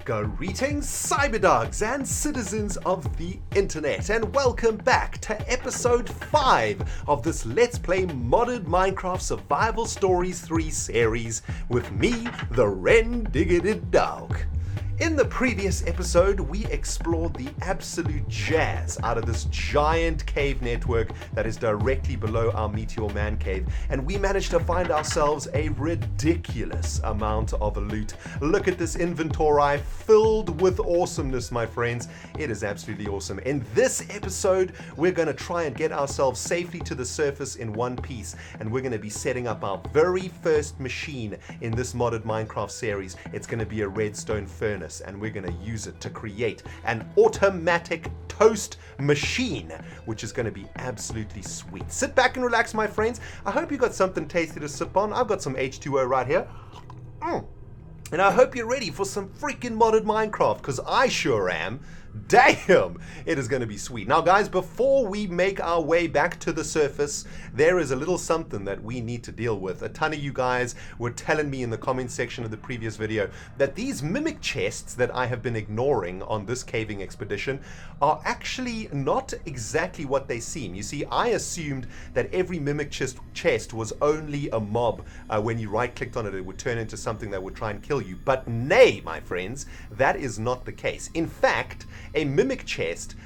Greetings, cyberdogs and citizens of the internet, and welcome back to episode 5 of this Let's Play Modded Minecraft Survival Stories 3 series with me, the ReNDoG. In the previous episode, we explored the absolute jazz out of this giant cave network that is directly below our Meteor Man cave, and we managed to find ourselves a ridiculous amount of loot. Look at this inventory filled with awesomeness, my friends. It is absolutely awesome. In this episode, we're going to try and get ourselves safely to the surface in one piece, and we're going to be setting up our very first machine in this modded Minecraft series. It's going to be a Redstone Furnace, and we're going to use it to create an automatic toast machine, which is going to be absolutely sweet. Sit back and relax, my friends. I hope you got something tasty to sip on. I've got some H2O right here. And I hope you're ready for some freaking modded Minecraft, because I sure am. Damn, it is going to be sweet. Now guys, before we make our way back to the surface, there is a little something that we need to deal with. A ton of you guys were telling me in the comment section of the previous video that these mimic chests that I have been ignoring on this caving expedition are actually not exactly what they seem. You see, I assumed that every mimic chest was only a mob. When you right clicked on it, it would turn into something that would try and kill you. But nay, my friends, that is not the case. In fact, a mimic chest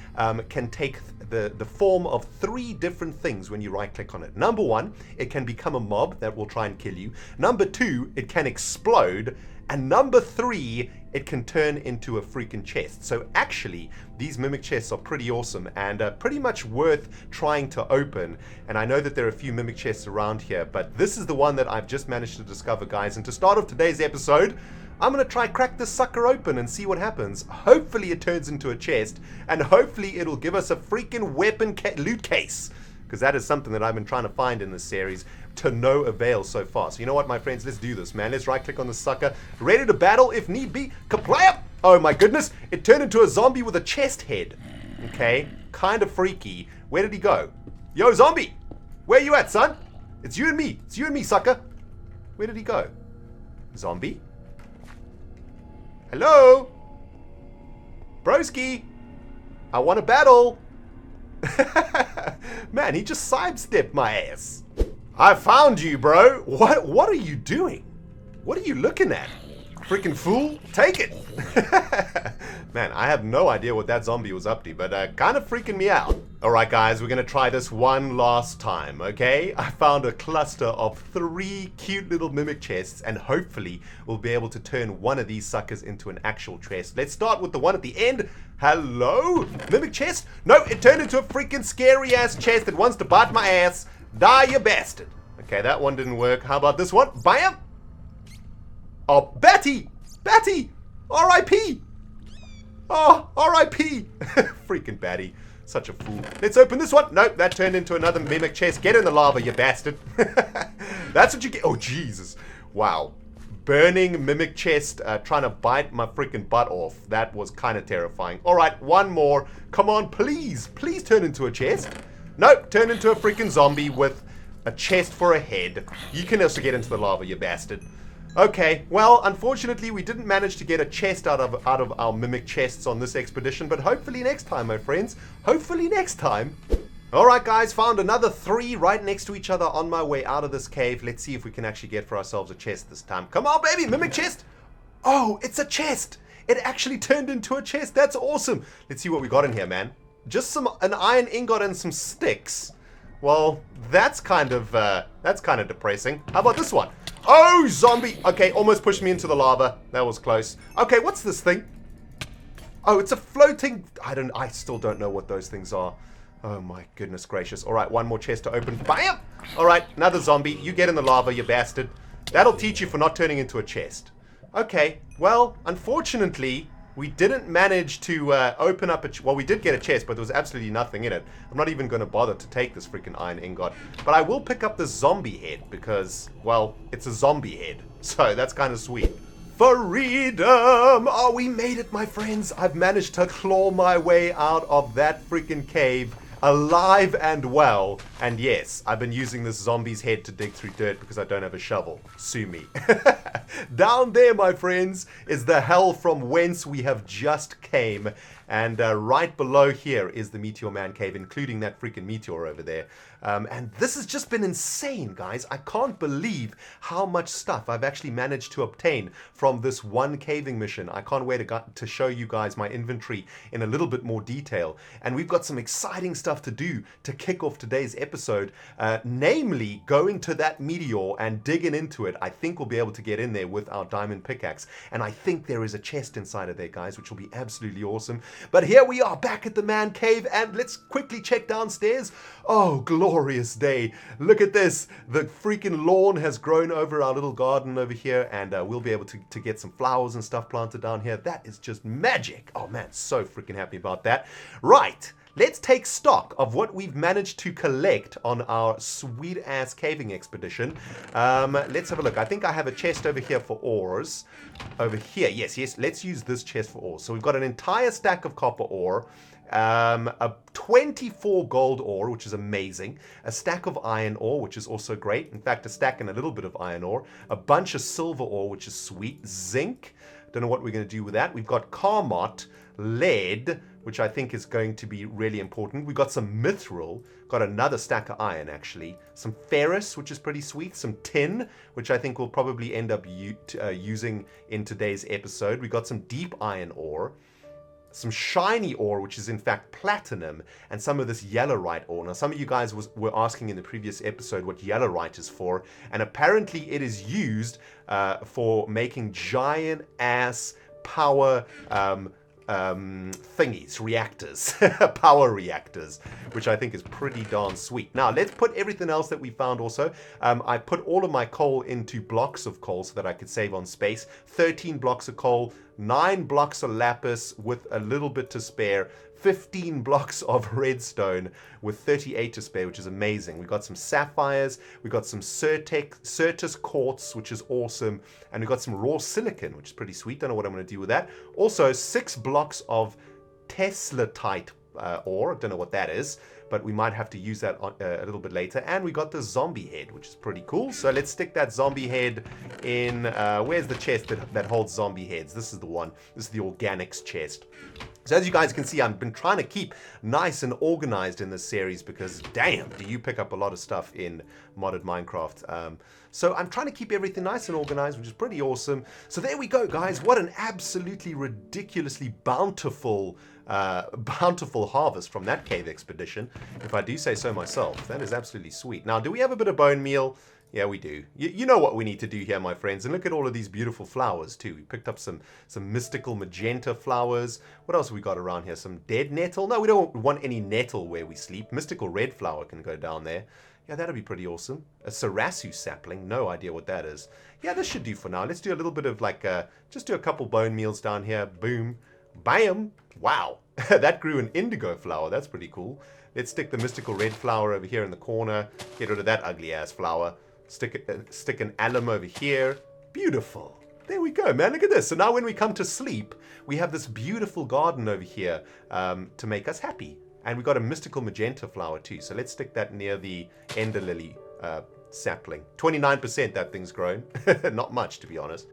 can take the form of 3 different things when you right click on it. Number 1, it can become a mob that will try and kill you. Number 2, it can explode. And number 3, it can turn into a freaking chest. So actually, these mimic chests are pretty awesome and pretty much worth trying to open. And I know that there are a few mimic chests around here, but this is the one that I've just managed to discover, guys. And to start off today's episode, I'm going to try crack this sucker open and see what happens. Hopefully it turns into a chest, and hopefully it'll give us a freaking weapon loot case, because that is something that I've been trying to find in this series to no avail so far. So you know what, my friends, let's do this, man. Let's right click on the sucker, ready to battle if need be. Kaplaya! Oh my goodness, it turned into a zombie with a chest head. Okay, kind of freaky. Where did he go? Yo, zombie! Where you at, son? It's you and me. It's you and me, sucker. Where did he go? Zombie? Hello? Broski? I want to battle. Man, he just sidestepped my ass. I found you, bro. What are you doing? What are you looking at? Freaking fool. Take it. Man, I have no idea what that zombie was up to, but kind of freaking me out. Alright guys, we're going to try this one last time, okay? I found a cluster of 3 cute little mimic chests, and hopefully we'll be able to turn one of these suckers into an actual chest. Let's start with the one at the end. Hello? Mimic chest? No, it turned into a freaking scary ass chest that wants to bite my ass. Die, you bastard. Okay, that one didn't work. How about this one? Bam! Oh, Batty! Batty! R.I.P. Oh, R.I.P. Freaking Batty. Such a fool. Let's open this one. Nope, that turned into another mimic chest. Get in the lava, you bastard. That's what you get. Oh, Jesus. Wow. Burning mimic chest trying to bite my freaking butt off. That was kind of terrifying. All right, one more. Come on, please. Please turn into a chest. Nope, turn into a freaking zombie with a chest for a head. You can also get into the lava, you bastard. Okay, well, unfortunately, we didn't manage to get a chest out of our mimic chests on this expedition, but hopefully next time, my friends. Hopefully next time. Alright, guys, found another 3 right next to each other on my way out of this cave. Let's see if we can actually get for ourselves a chest this time. Come on, baby, mimic chest! Oh, it's a chest! It actually turned into a chest. That's awesome. Let's see what we got in here, man. Just an iron ingot and some sticks. Well, that's kind of depressing. How about this one? Oh, zombie! Okay, almost pushed me into the lava. That was close. Okay, what's this thing? Oh, it's a floating... I still don't know what those things are. Oh my goodness gracious. All right, one more chest to open. Bam! All right, another zombie. You get in the lava, you bastard. That'll teach you for not turning into a chest. Okay, well, unfortunately, we didn't manage to open up well, we did get a chest, but there was absolutely nothing in it. I'm not even going to bother to take this freaking iron ingot. But I will pick up this zombie head because, well, it's a zombie head. So that's kind of sweet. Freedom! Oh, we made it, my friends. I've managed to claw my way out of that freaking cave. alive and well. And yes, I've been using this zombie's head to dig through dirt because I don't have a shovel. Sue me. Down there, my friends, is the hell from whence we have just came. And right below here is the Meteor Man cave, including that freaking meteor over there. And this has just been insane, guys. I can't believe how much stuff I've actually managed to obtain from this one caving mission. I can't wait to show you guys my inventory in a little bit more detail. And we've got some exciting stuff to do to kick off today's episode, namely going to that meteor and digging into it. I think we'll be able to get in there with our diamond pickaxe. And I think there is a chest inside of there, guys, which will be absolutely awesome. But here we are back at the man cave, and let's quickly check downstairs. Oh, glorious day. Look at this. The freaking lawn has grown over our little garden over here, and we'll be able to get some flowers and stuff planted down here. That is just magic. Oh man, so freaking happy about that. Right. Let's take stock of what we've managed to collect on our sweet-ass caving expedition. Let's have a look. I think I have a chest over here for ores. Over here. Yes. Let's use this chest for ores. So we've got an entire stack of copper ore, a 24 gold ore, which is amazing, a stack of iron ore, which is also great. In fact, a stack and a little bit of iron ore, a bunch of silver ore, which is sweet, zinc. Don't know what we're going to do with that. We've got Carmot, lead, which I think is going to be really important. We've got some mithril, got another stack of iron actually, some ferrous, which is pretty sweet, some tin, which I think we'll probably end up using in today's episode. We got some deep iron ore, some shiny ore, which is in fact platinum, and some of this yellowite ore. Now, some of you guys were asking in the previous episode what yellowite is for, and apparently it is used for making giant ass power thingies, reactors, power reactors, which I think is pretty darn sweet. Now, let's put everything else that we found also. I put all of my coal into blocks of coal so that I could save on space. 13 blocks of coal, 9 blocks of lapis with a little bit to spare, 15 blocks of redstone with 38 to spare, which is amazing. We got some sapphires, we got some Certus quartz, which is awesome, and we got some raw silicon, which is pretty sweet. Don't know what I'm going to do with that. Also, 6 blocks of teslatite ore. Don't know what that is, but we might have to use that a little bit later. And we got the zombie head, which is pretty cool. So let's stick that zombie head in. Where's the chest that holds zombie heads? This is the one. This is the organics chest. So as you guys can see, I've been trying to keep nice and organized in this series because, damn, do you pick up a lot of stuff in modded Minecraft. So I'm trying to keep everything nice and organized, which is pretty awesome. So there we go, guys. What an absolutely ridiculously bountiful harvest from that cave expedition, if I do say so myself. That is absolutely sweet. Now, do we have a bit of bone meal? Yeah, we do. You know what we need to do here, my friends. And look at all of these beautiful flowers, too. We picked up some mystical magenta flowers. What else have we got around here? Some dead nettle? No, we don't want any nettle where we sleep. Mystical red flower can go down there. Yeah, that'll be pretty awesome. A Sarasu sapling. No idea what that is. Yeah, this should do for now. Let's do a little bit of just do a couple bone meals down here. Boom. Bam. Wow. That grew an indigo flower. That's pretty cool. Let's stick the mystical red flower over here in the corner. Get rid of that ugly ass flower. Stick an alum over here. Beautiful. There we go, man. Look at this. So now when we come to sleep, we have this beautiful garden over here to make us happy. And we've got a mystical magenta flower too. So let's stick that near the ender lily sapling. 29% that thing's grown. Not much, to be honest.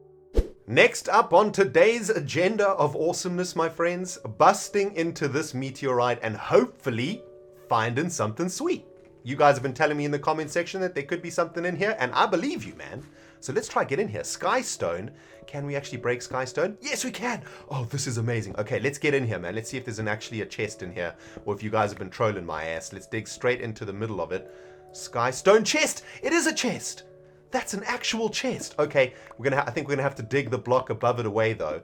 Next up on today's agenda of awesomeness, my friends, busting into this meteorite and hopefully finding something sweet. You guys have been telling me in the comment section that there could be something in here, and I believe you, man. So let's try get in here. Skystone. Can we actually break skystone? Yes, we can. Oh, this is amazing. Okay, let's get in here, man. Let's see if there's actually a chest in here, or if you guys have been trolling my ass. Let's dig straight into the middle of it. Skystone chest. It is a chest. That's an actual chest. Okay, I think we're gonna have to dig the block above it away, though.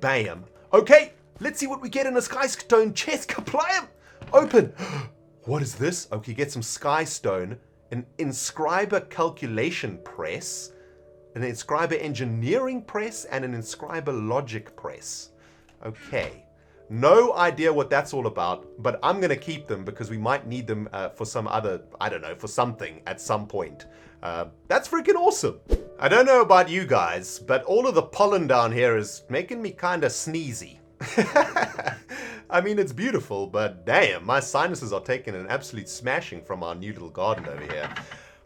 Bam. Okay, let's see what we get in a skystone chest. Kaplam. Open. What is this? Okay, get some skystone, an inscriber calculation press, an inscriber engineering press, and an inscriber logic press. Okay, no idea what that's all about, but I'm going to keep them because we might need them for some other, I don't know, for something at some point. That's freaking awesome. I don't know about you guys, but all of the pollen down here is making me kind of sneezy. I mean, it's beautiful, but damn, my sinuses are taking an absolute smashing from our new little garden over here.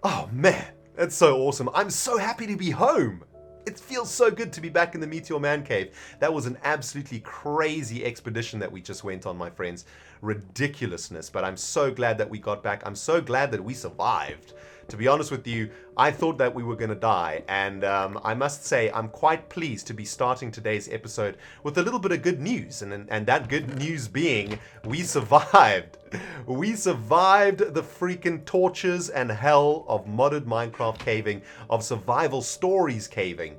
Oh man, it's so awesome. I'm so happy to be home. It feels so good to be back in the Meteor Man Cave. That was an absolutely crazy expedition that we just went on, my friends. Ridiculousness, but I'm so glad that we got back. I'm so glad that we survived. To be honest with you, I thought that we were going to die, and I must say I'm quite pleased to be starting today's episode with a little bit of good news, and that good news being we survived. We survived the freaking tortures and hell of modded Minecraft caving, of survival stories caving,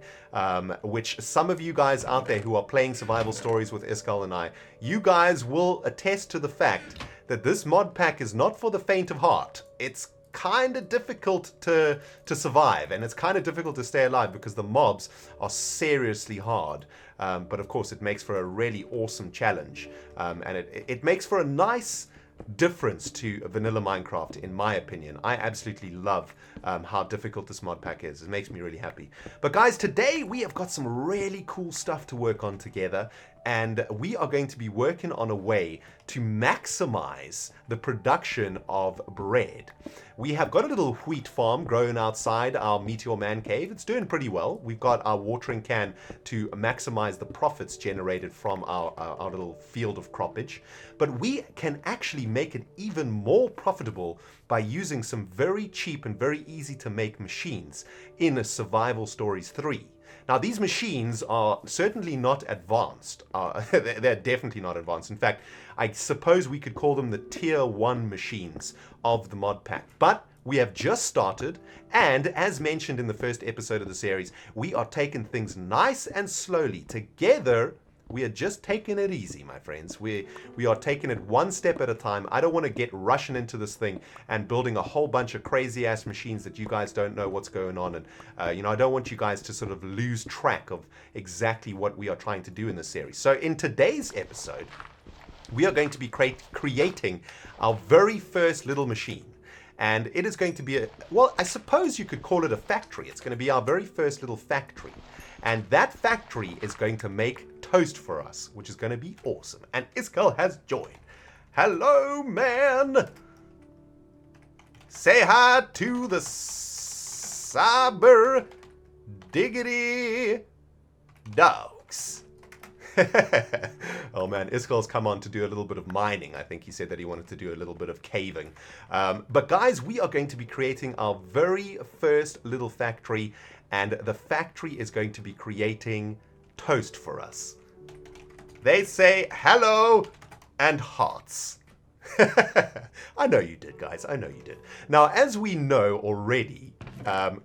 which some of you guys out there who are playing survival stories with Iskal and I, you guys will attest to the fact that this mod pack is not for the faint of heart. It's kind of difficult to survive, and it's kind of difficult to stay alive because the mobs are seriously hard, but of course it makes for a really awesome challenge, and it makes for a nice difference to vanilla Minecraft, in my opinion. I absolutely love how difficult this mod pack is. It makes me really happy. But guys, today we have got some really cool stuff to work on together, and we are going to be working on a way to maximize the production of bread. We have got a little wheat farm growing outside our Meteor Man Cave. It's doing pretty well. We've got our watering can to maximize the profits generated from our little field of croppage. But we can actually make it even more profitable by using some very cheap and very easy to make machines in Survival Stories 3. Now, these machines are certainly not advanced. They're definitely not advanced. In fact, I suppose we could call them the tier 1 machines of the mod pack. But we have just started, and as mentioned in the first episode of the series, we are taking things nice and slowly. Together, we are just taking it easy, my friends. We are taking it one step at a time. I don't want to get rushing into this thing and building a whole bunch of crazy-ass machines that you guys don't know what's going on. And, I don't want you guys to sort of lose track of exactly what we are trying to do in this series. So in today's episode, we are going to be creating our very first little machine. And it is going to be well, I suppose you could call it a factory. It's going to be our very first little factory. And that factory is going to make toast for us, which is going to be awesome. And Iskal has joined. Hello, man. Say hi to the cyber diggity dogs. Oh man, Iskal's come on to do a little bit of mining. I think he said that he wanted to do a little bit of caving. But guys, we are going to be creating our very first little factory, and the factory is going to be creating toast for us. They say hello and hearts. I know you did, guys. I know you did. Now, as we know already,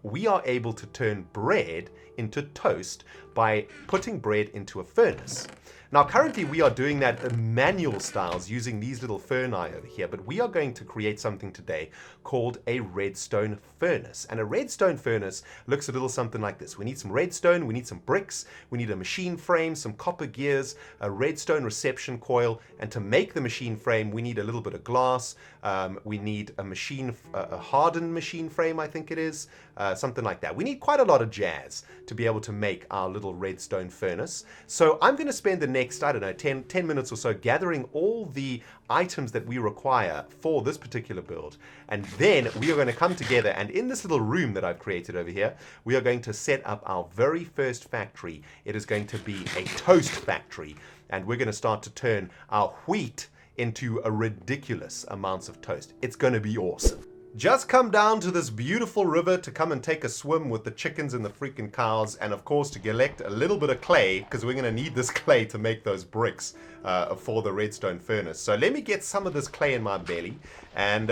we are able to turn bread into toast by putting bread into a furnace. Now, currently we are doing that in manual styles using these little furnace over here, but we are going to create something today called a redstone furnace. And a redstone furnace looks a little something like this. We need some redstone, we need some bricks, we need a machine frame, some copper gears, a redstone reception coil, and to make the machine frame, we need a little bit of glass, we need a hardened machine frame, I think it is, something like that. We need quite a lot of jazz to be able to make our little redstone furnace. So I'm going to spend the next, I don't know, 10 minutes or so gathering all the items that we require for this particular build. And then we are going to come together, and in this little room that I've created over here, we are going to set up our very first factory. It is going to be a toast factory, and we're going to start to turn our wheat into a ridiculous amounts of toast. It's going to be awesome. Just come down to this beautiful river to come and take a swim with the chickens and the freaking cows, and of course to collect a little bit of clay, because we're going to need this clay to make those bricks for the redstone furnace. So let me get some of this clay in my belly, and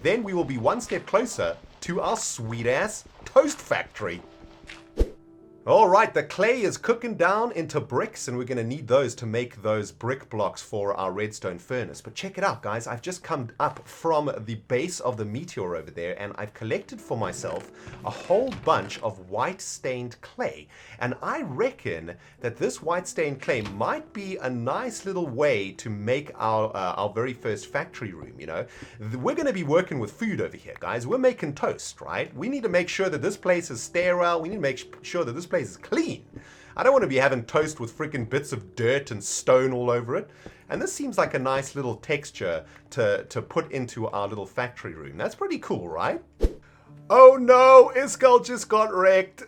then we will be one step closer to our sweet ass toast factory. Alright, the clay is cooking down into bricks, and we're going to need those to make those brick blocks for our redstone furnace. But check it out, guys. I've just come up from the base of the meteor over there, and I've collected for myself a whole bunch of white stained clay. And I reckon that this white stained clay might be a nice little way to make our very first factory room, you know. We're going to be working with food over here, guys. We're making toast, right? We need to make sure that this place is sterile. We need to make sure that this place is clean. I don't want to be having toast with freaking bits of dirt and stone all over it. And this seems like a nice little texture to put into our little factory room. That's pretty cool, right? Oh no, Iskall just got wrecked.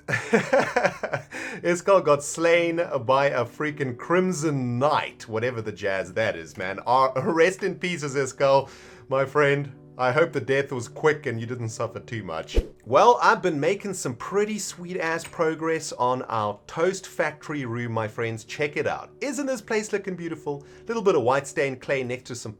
Iskall got slain by a freaking Crimson Knight, whatever the jazz that is, man. Rest in pieces, Iskall, my friend. I hope the death was quick and you didn't suffer too much. Well, I've been making some pretty sweet ass progress on our toast factory room, my friends. Check it out. Isn't this place looking beautiful? A little bit of white stained clay next to some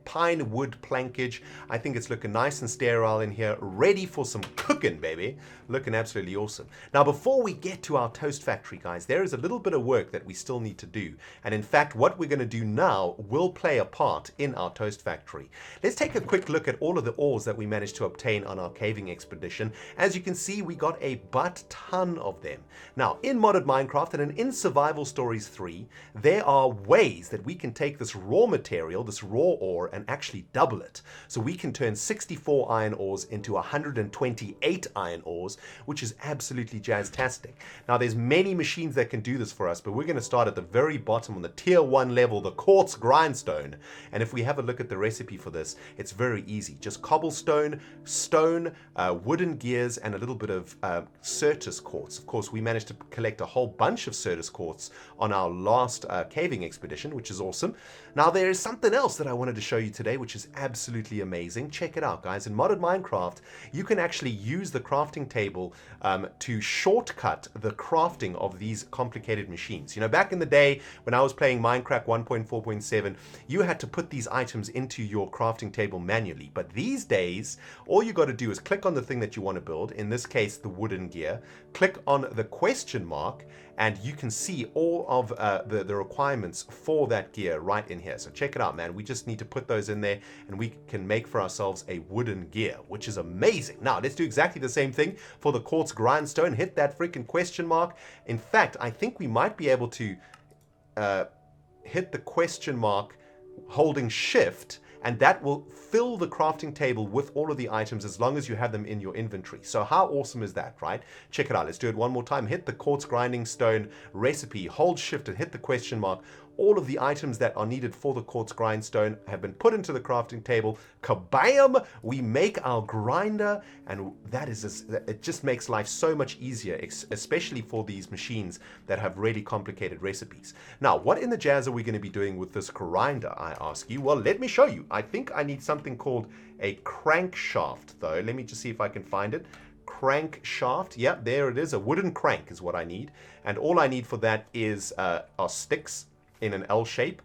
pine wood plankage. I think it's looking nice and sterile in here, ready for some cooking, baby. Looking absolutely awesome. Now, before we get to our toast factory, guys, there is a little bit of work that we still need to do. And in fact, what we're going to do now will play a part in our toast factory. Let's take a quick look at all of the ores that we managed to obtain on our caving expedition. As you can see, we got a ton of them. Now, in modded Minecraft and in Survival Stories 3, there are ways that we can take this raw material, this raw ore, and actually double it. So we can turn 64 iron ores into 128 iron ores, which is absolutely jazztastic. Now, there's many machines that can do this for us, but we're going to start at the very bottom on the tier 1 level, the Quartz Grindstone. And if we have a look at the recipe for this, it's very easy. Just cobblestone, stone, wooden gears, and a little bit of Certus quartz. Of course, we managed to collect a whole bunch of Certus quartz on our last caving expedition, which is awesome. Now, there is something else that I wanted to show you today, which is absolutely amazing. Check it out, guys. In modded Minecraft, you can actually use the crafting table to shortcut the crafting of these complicated machines. You know, back in the day when I was playing Minecraft 1.4.7, you had to put these items into your crafting table manually. But these days, all you got to do is click on the thing that you want to build, in this case, the wooden gear, click on the question mark, and you can see all of the requirements for that gear right in here. So check it out, man. We just need to put those in there and we can make for ourselves a wooden gear, which is amazing. Now, let's do exactly the same thing for the Quartz Grindstone. Hit that freaking question mark. In fact, I think we might be able to hit the question mark holding shift, and that will fill the crafting table with all of the items as long as you have them in your inventory. So how awesome is that, right? Check it out. Let's do it one more time. Hit the Quartz Grinding Stone recipe, hold shift and hit the question mark. All of the items that are needed for the Quartz Grindstone have been put into the crafting table. Kabam! We make our grinder, and that is it just makes life so much easier, especially for these machines that have really complicated recipes. Now, what in the jazz are we going to be doing with this grinder, I ask you? Well, let me show you. I think I need something called a crankshaft, though. Let me just see if I can find it. Crankshaft. Yeah, there it is. A wooden crank is what I need. And all I need for that is our sticks in an L shape.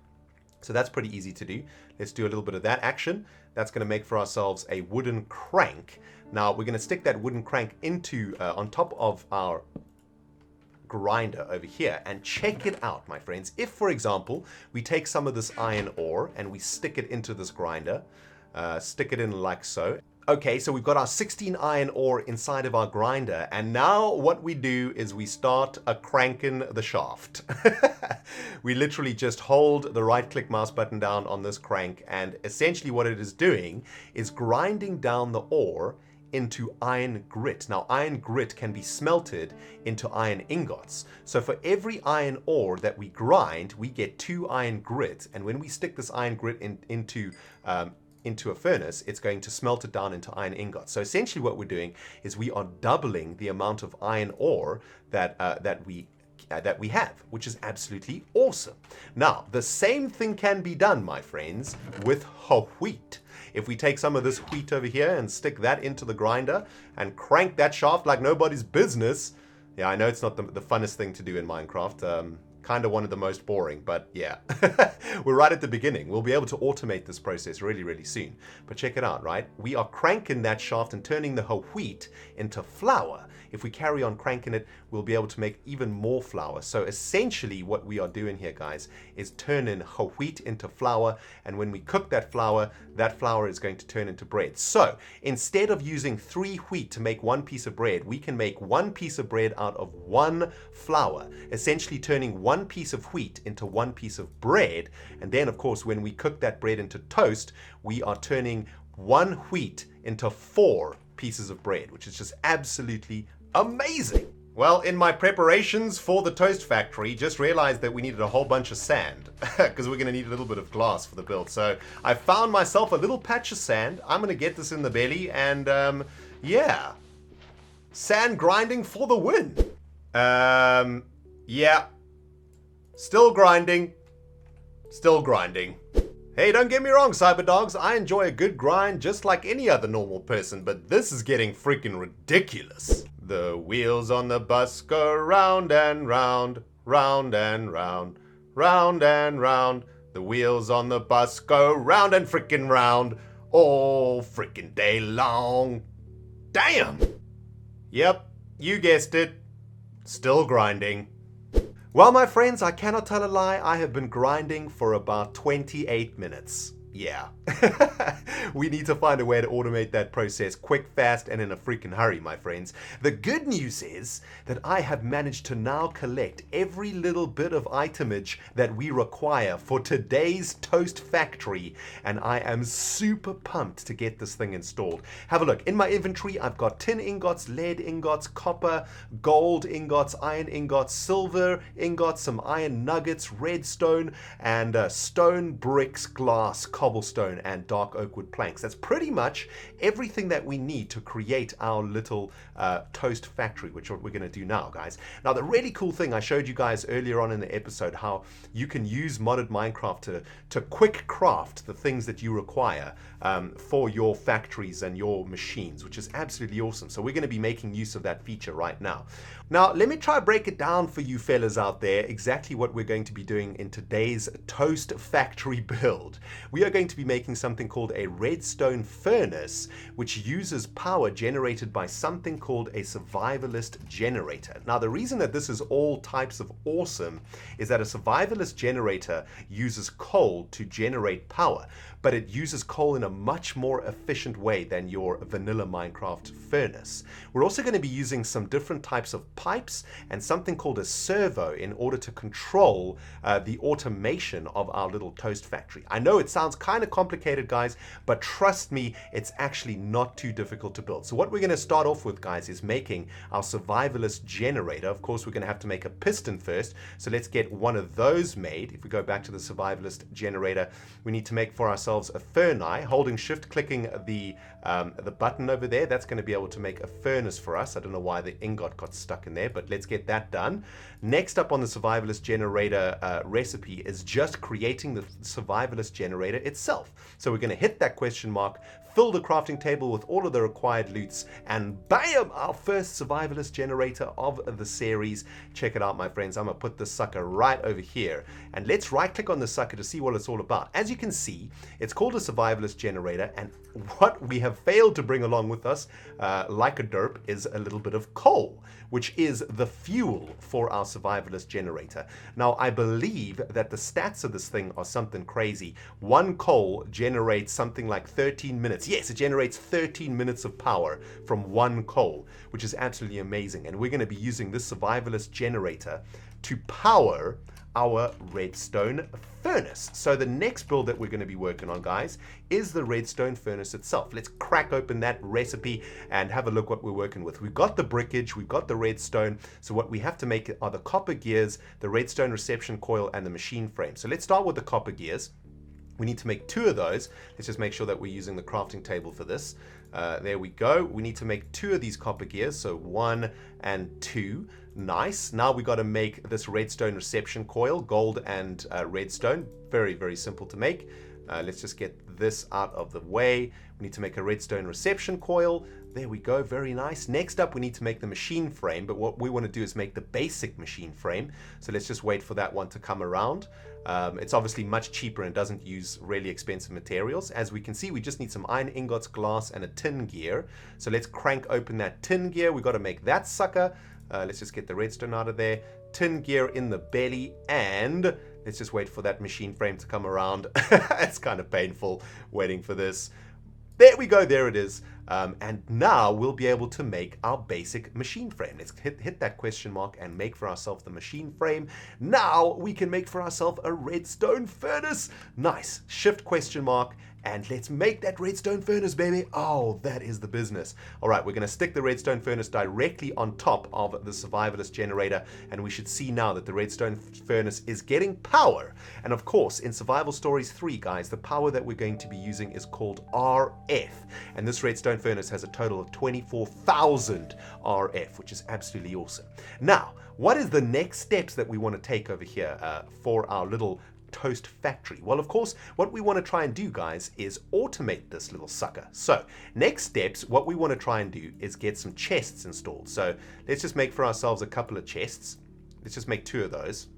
So that's pretty easy to do. Let's do a little bit of that action. That's going to make for ourselves a wooden crank. Now we're going to stick that wooden crank into on top of our grinder over here, and check it out, my friends. If, for example, we take some of this iron ore and we stick it into this grinder, stick it in like so. Okay, so we've got our 16 iron ore inside of our grinder, and now what we do is we start cranking the shaft. We literally just hold the right-click mouse button down on this crank, and essentially what it is doing is grinding down the ore into iron grit. Now, iron grit can be smelted into iron ingots. So for every iron ore that we grind, we get 2 iron grit, and when we stick this iron grit into a furnace, it's going to smelt it down into iron ingots. So essentially what we're doing is we are doubling the amount of iron ore that we have, which is absolutely awesome. Now, the same thing can be done, my friends, with wheat. If we take some of this wheat over here and stick that into the grinder and crank that shaft like nobody's business. Yeah, I know it's not the funnest thing to do in Minecraft. Kind of one of the most boring, but yeah. We're right at the beginning. We'll be able to automate this process really, really soon. But check it out, right? We are cranking that shaft and turning the wheat into flour. If we carry on cranking it, we'll be able to make even more flour. So essentially what we are doing here, guys, is turning wheat into flour. And when we cook that flour is going to turn into bread. So instead of using 3 wheat to make 1 piece of bread, we can make 1 piece of bread out of 1 flour, essentially turning 1 piece of wheat into 1 piece of bread. And then, of course, when we cook that bread into toast, we are turning 1 wheat into 4 pieces of bread, which is just absolutely amazing. Well, in my preparations for the toast factory, just realized that we needed a whole bunch of sand because we're going to need a little bit of glass for the build. So I found myself a little patch of sand. I'm going to get this in the belly and yeah, sand grinding for the win. Yeah, still grinding. Hey, don't get me wrong, Cyberdogs. I enjoy a good grind just like any other normal person, but this is getting freaking ridiculous. The wheels on the bus go round and round, round and round, round and round. The wheels on the bus go round and freaking round all freaking day long. Damn! Yep, you guessed it. Still grinding. Well, my friends, I cannot tell a lie. I have been grinding for about 28 minutes. Yeah. We need to find a way to automate that process quick, fast, and in a freaking hurry, my friends. The good news is that I have managed to now collect every little bit of itemage that we require for today's toast factory, and I am super pumped to get this thing installed. Have a look. In my inventory, I've got tin ingots, lead ingots, copper, gold ingots, iron ingots, silver ingots, some iron nuggets, redstone, and stone, bricks, glass, cobblestone, and dark oak wood planks. That's pretty much everything that we need to create our little toast factory, which is what we're going to do now, guys. Now, the really cool thing I showed you guys earlier on in the episode, how you can use modded Minecraft to quick craft the things that you require for your factories and your machines, which is absolutely awesome. So we're going to be making use of that feature right now. Now, let me try to break it down for you fellas out there, exactly what we're going to be doing in today's toast factory build. We are going to be making something called a Redstone Furnace, which uses power generated by something called a Survivalist Generator. Now, the reason that this is all types of awesome is that a Survivalist Generator uses coal to generate power, but it uses coal in a much more efficient way than your vanilla Minecraft furnace. We're also going to be using some different types of pipes and something called a servo in order to control the automation of our little toast factory. I know it sounds kind of complicated, guys, but trust me, it's actually not too difficult to build. So what we're going to start off with, guys, is making our Survivalist Generator. Of course, we're going to have to make a piston first, so let's get one of those made. If we go back to the Survivalist Generator, we need to make for ourselves a furnace. Holding shift, clicking the button over there, that's going to be able to make a furnace for us. I don't know why the ingot got stuck in there, but let's get that done. Next up on the Survivalist Generator recipe is just creating the Survivalist Generator itself. So we're going to hit that question mark, fill the crafting table with all of the required loots, and bam, our first Survivalist Generator of the series. Check it out, my friends. I'm going to put this sucker right over here, and let's right click on the sucker to see what it's all about. As you can see, it's called a Survivalist Generator, and what we have failed to bring along with us, like a derp, is a little bit of coal, which is the fuel for our Survivalist Generator. Now, I believe that the stats of this thing are something crazy. One coal generates something like 13 minutes. Yes, it generates 13 minutes of power from one coal, which is absolutely amazing. And we're going to be using this Survivalist Generator to power our Redstone Furnace. So the next build that we're going to be working on, guys, is the Redstone Furnace itself. Let's crack open that recipe and have a look what we're working with. We've got the brickage, we've got the redstone, so what we have to make are the copper gears, the redstone reception coil, and the machine frame. So let's start with the copper gears. We need to make 2 of those. Let's just make sure that we're using the crafting table for this. There we go. We need to make 2 of these copper gears, so 1 and 2. Nice. Now we got to make this redstone reception coil, gold and redstone. Very, very simple to make. Let's just get this out of the way. We need to make a redstone reception coil. There we go, very nice. Next up, we need to make the machine frame, but what we want to do is make the basic machine frame. So let's just wait for that one to come around. It's obviously much cheaper and doesn't use really expensive materials. As we can see, we just need some iron ingots, glass, and a tin gear. So let's crank open that tin gear. We've got to make that sucker. Let's just get the redstone out of there. Tin gear in the belly, and let's just wait for that machine frame to come around. It's kind of painful waiting for this. There we go, there it is. And now we'll be able to make our basic machine frame. Let's hit that question mark and make for ourselves the machine frame. Now we can make for ourselves a redstone furnace. Nice. Shift question mark And let's make that redstone furnace, baby. Oh, that is the business. All right, we're going to stick the redstone furnace directly on top of the Survivalist Generator, and we should see now that the redstone furnace is getting power. And of course, in Survival Stories 3, guys, the power that we're going to be using is called RF. And this redstone furnace has a total of 24,000 RF, which is absolutely awesome. Now, what is the next steps that we want to take over here for our little toast factory? Well, of course, what we want to try and do, guys, is automate this little sucker. So next steps, what we want to try and do is get some chests installed. So let's just make for ourselves a couple of chests. Let's just make 2 of those.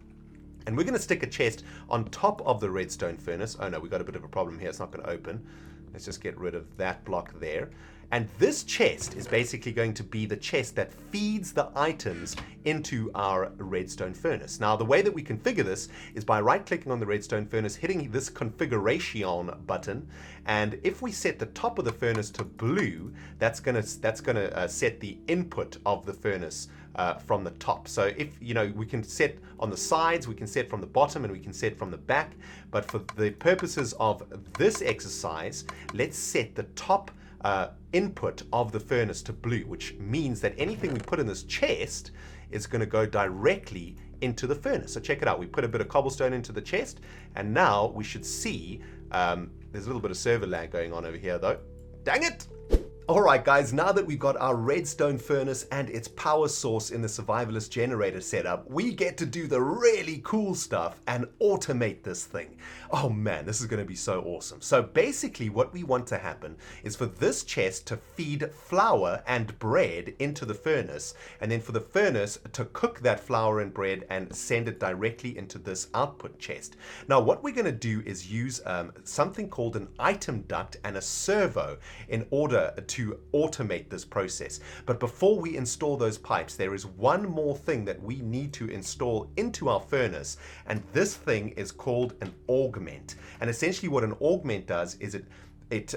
And we're going to stick a chest on top of the redstone furnace. Oh no, we got a bit of a problem here. It's not going to open. Let's just get rid of that block there. And this chest is basically going to be the chest that feeds the items into our redstone furnace. Now, the way that we configure this is by right-clicking on the redstone furnace, hitting this configuration button, and if we set the top of the furnace to blue, that's gonna set the input of the furnace from the top. So if, you know, we can set on the sides, we can set from the bottom, and we can set from the back. But for the purposes of this exercise, let's set the top input of the furnace to blue, which means that anything we put in this chest is going to go directly into the furnace. So check it out. We put a bit of cobblestone into the chest, and now we should see there's a little bit of server lag going on over here though. Dang it! Alright guys, now that we've got our redstone furnace and its power source in the Survivalist Generator setup, we get to do the really cool stuff and automate this thing. Oh man, this is going to be so awesome. So basically what we want to happen is for this chest to feed flour and bread into the furnace, and then for the furnace to cook that flour and bread and send it directly into this output chest. Now what we're going to do is use something called an item duct and a servo in order to automate this process. But before we install those pipes, there is one more thing that we need to install into our furnace, and this thing is called an augment. And essentially what an augment does is it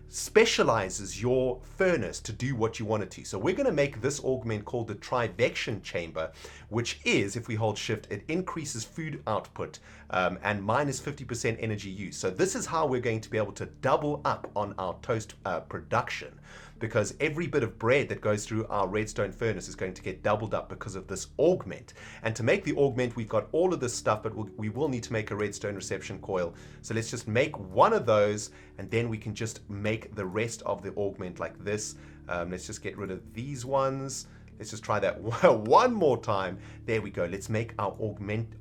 specializes your furnace to do what you want it to. So we're going to make this augment called the trivection chamber, which is, if we hold shift, it increases food output and minus 50% energy use. So this is how we're going to be able to double up on our toast production, because every bit of bread that goes through our redstone furnace is going to get doubled up because of this augment. And to make the augment, we've got all of this stuff, but we will need to make a redstone reception coil. So let's just make one of those, and then we can just make the rest of the augment like this. Let's just get rid of these ones. Let's just try that one more time. There we go. Let's make our augment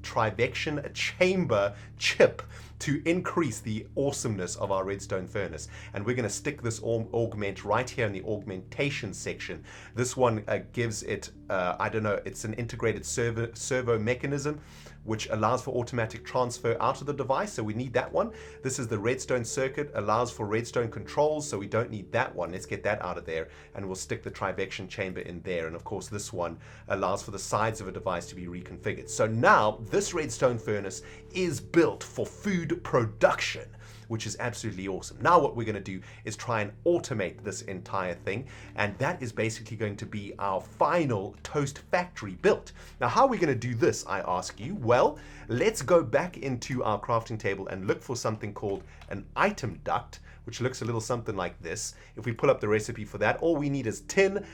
trivection chamber chip to increase the awesomeness of our redstone furnace. And we're going to stick this augment right here in the augmentation section. This one gives it, I don't know, it's an integrated servo mechanism, which allows for automatic transfer out of the device, so we need that one. This is the redstone circuit, allows for redstone controls, so we don't need that one. Let's get that out of there, and we'll stick the trivection chamber in there. And of course this one allows for the sides of a device to be reconfigured. So now this redstone furnace is built for food production, which is absolutely awesome. Now what we're going to do is try and automate this entire thing, and that is basically going to be our final toast factory built. Now how are we going to do this, I ask you? Well, let's go back into our crafting table and look for something called an item duct, which looks a little something like this. If we pull up the recipe for that, all we need is tin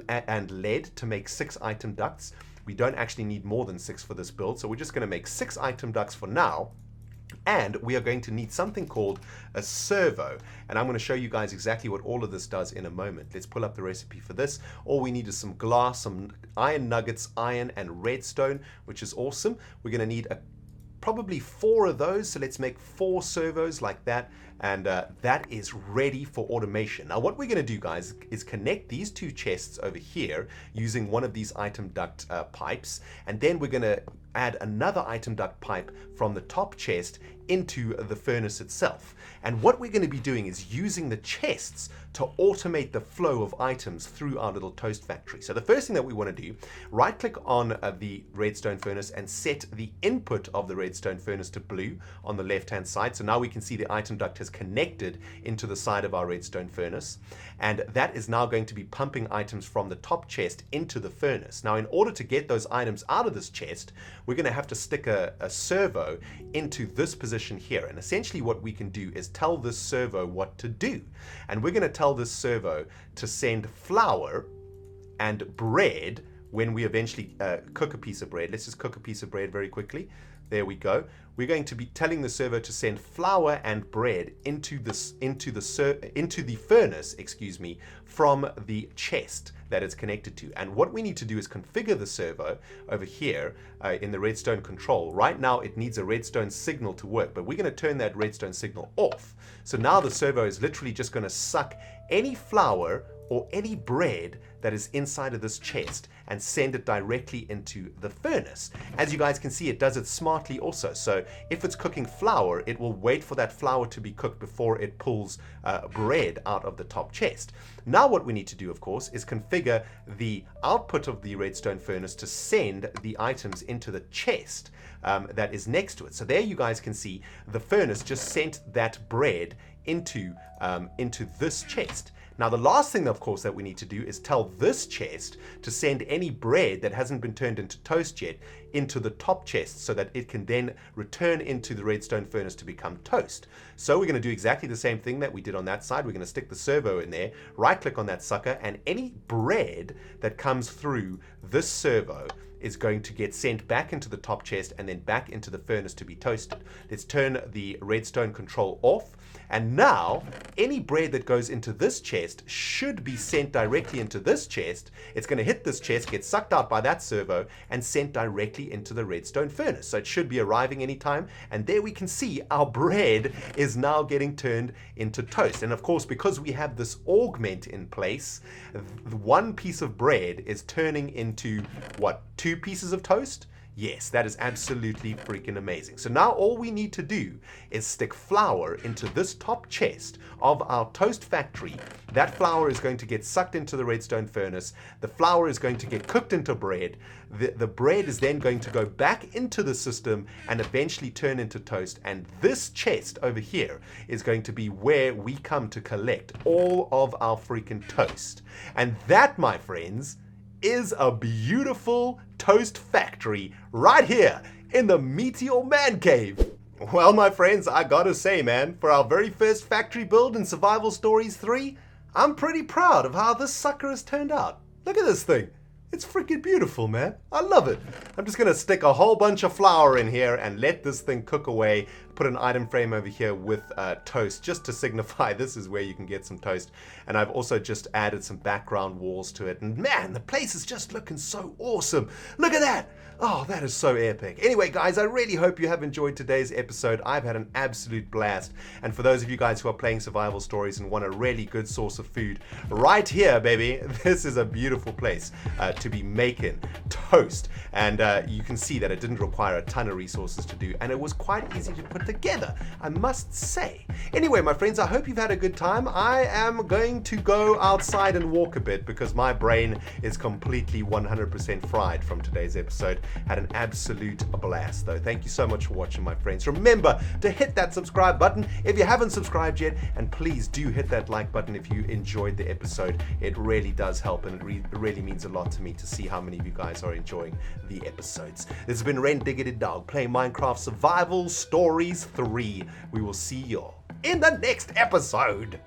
and lead to make 6 item ducts. We don't actually need more than 6 for this build, so we're just going to make 6 item ducts for now. And we are going to need something called a servo. And I'm going to show you guys exactly what all of this does in a moment. Let's pull up the recipe for this. All we need is some glass, some iron nuggets, iron, and redstone, which is awesome. We're going to need probably 4 of those. So let's make 4 servos like that. And that is ready for automation. Now what we're going to do, guys, is connect these 2 chests over here using one of these item duct pipes. And then we're going to add another item duct pipe from the top chest into the furnace itself. And what we're going to be doing is using the chests to automate the flow of items through our little toast factory. So the first thing that we want to do, right click on the redstone furnace and set the input of the redstone furnace to blue on the left hand side. So now we can see the item duct has is connected into the side of our redstone furnace, and that is now going to be pumping items from the top chest into the furnace. Now, in order to get those items out of this chest, we're going to have to stick a servo into this position here, and essentially what we can do is tell this servo what to do, and we're going to tell this servo to send flour and bread when we eventually cook a piece of bread. Let's just cook a piece of bread very quickly. There we go. We're going to be telling the servo to send flour and bread into the furnace, excuse me, from the chest that it's connected to. And what we need to do is configure the servo over here in the redstone control. Right now it needs a redstone signal to work, but we're going to turn that redstone signal off. So now the servo is literally just going to suck any flour or any bread that is inside of this chest and send it directly into the furnace. As you guys can see, it does it smartly also. So if it's cooking flour, it will wait for that flour to be cooked before it pulls bread out of the top chest. Now what we need to do, of course, is configure the output of the redstone furnace to send the items into the chest that is next to it. So there you guys can see the furnace just sent that bread into this chest. Now the last thing, of course, that we need to do is tell this chest to send any bread that hasn't been turned into toast yet into the top chest so that it can then return into the redstone furnace to become toast. So we're going to do exactly the same thing that we did on that side. We're going to stick the servo in there, right click on that sucker, and any bread that comes through this servo is going to get sent back into the top chest and then back into the furnace to be toasted. Let's turn the redstone control off, and now any bread that goes into this chest should be sent directly into this chest. It's going to hit this chest, get sucked out by that servo, and sent directly into the redstone furnace. So it should be arriving anytime, and there we can see our bread is now getting turned into toast. And of course, because we have this augment in place, one piece of bread is turning into what, 2 pieces of toast? Yes, that is absolutely freaking amazing. So now all we need to do is stick flour into this top chest of our toast factory. That flour is going to get sucked into the redstone furnace. The flour is going to get cooked into bread. The bread is then going to go back into the system and eventually turn into toast. And this chest over here is going to be where we come to collect all of our freaking toast. And that, my friends, is a beautiful toast factory right here in the Meteor Man Cave. Well, my friends, I gotta say, man, for our very first factory build in Survival Stories 3, I'm pretty proud of how this sucker has turned out. Look at this thing. It's freaking beautiful, man. I love it. I'm just gonna stick a whole bunch of flour in here and let this thing cook away. Put an item frame over here with toast just to signify this is where you can get some toast. And I've also just added some background walls to it. And man, the place is just looking so awesome. Look at that. Oh, that is so epic. Anyway, guys, I really hope you have enjoyed today's episode. I've had an absolute blast. And for those of you guys who are playing survival stories and want a really good source of food, right here, baby, this is a beautiful place to be making toast. And you can see that it didn't require a ton of resources to do, and it was quite easy to put together, I must say. Anyway, my friends, I hope you've had a good time. I am going to go outside and walk a bit because my brain is completely 100% fried from today's episode. Had an absolute blast, though. Thank you so much for watching, my friends. Remember to hit that subscribe button if you haven't subscribed yet, and please do hit that like button if you enjoyed the episode. It really does help, and it really means a lot to me to see how many of you guys are enjoying the episodes. This has been ReNDoG playing Minecraft Survival Stories 3. We will see y'all in the next episode.